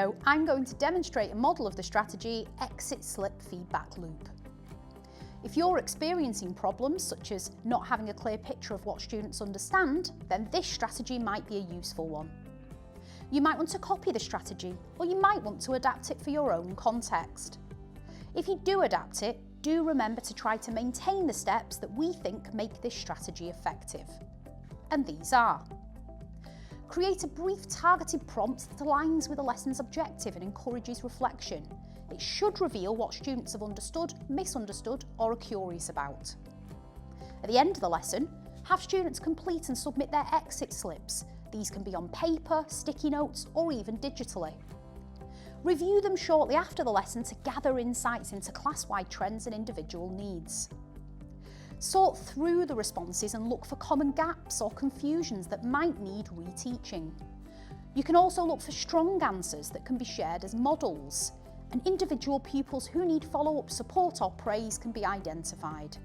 video, I'm going to demonstrate a model of the strategy exit slip feedback loop. If you're experiencing problems such as not having a clear picture of what students understand, then this strategy might be a useful one. You might want to copy the strategy, or you might want to adapt it for your own context. If you do adapt it, do remember to try to maintain the steps that we think make this strategy effective. And these are: create a brief targeted prompt that aligns with the lesson's objective and encourages reflection. It should reveal what students have understood, misunderstood, or are curious about. At the end of the lesson, have students complete and submit their exit slips. These can be on paper, sticky notes, or even digitally. Review them shortly after the lesson to gather insights into class-wide trends and individual needs. Sort through the responses and look for common gaps or confusions that might need reteaching. You can also look for strong answers that can be shared as models, and individual pupils who need follow-up support or praise can be identified.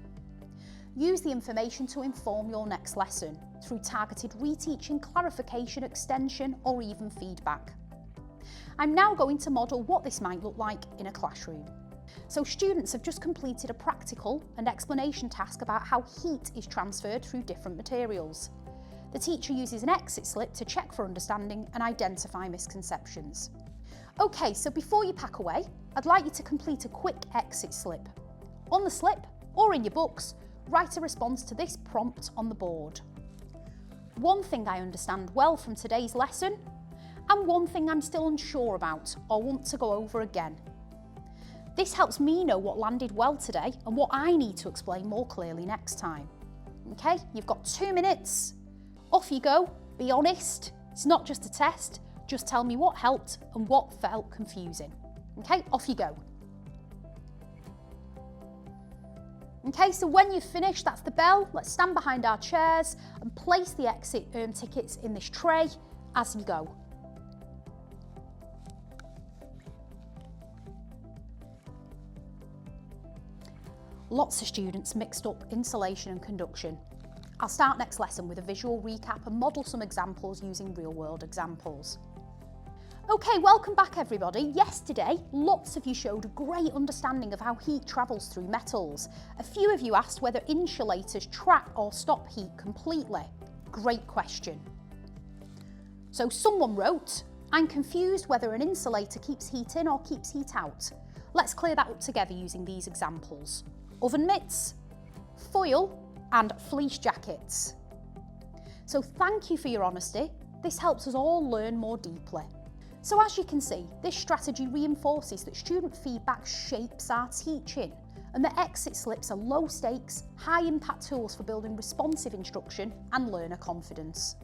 Use the information to inform your next lesson through targeted reteaching, clarification, extension, or even feedback. I'm now going to model what this might look like in a classroom. So students have just completed a practical and explanation task about how heat is transferred through different materials. The teacher uses an exit slip to check for understanding and identify misconceptions. Okay, so before you pack away, I'd like you to complete a quick exit slip. On the slip, or in your books, write a response to this prompt on the board. One thing I understand well from today's lesson, and one thing I'm still unsure about or want to go over again. This helps me know what landed well today and what I need to explain more clearly next time. Okay, you've got 2 minutes. Off you go, be honest. It's not just a test, just tell me what helped and what felt confusing. Okay, off you go. Okay, so when you've finished, that's the bell. Let's stand behind our chairs and place the exit tickets in this tray as you go. Lots of students mixed up insulation and conduction. I'll start next lesson with a visual recap and model some examples using real-world examples. Okay, welcome back everybody. Yesterday, lots of you showed a great understanding of how heat travels through metals. A few of you asked whether insulators trap or stop heat completely. Great question. So someone wrote, I'm confused whether an insulator keeps heat in or keeps heat out. Let's clear that up together using these examples. Oven mitts, foil, and fleece jackets. So thank you for your honesty. This helps us all learn more deeply. So as you can see, this strategy reinforces that student feedback shapes our teaching, and that exit slips are low stakes, high impact tools for building responsive instruction and learner confidence.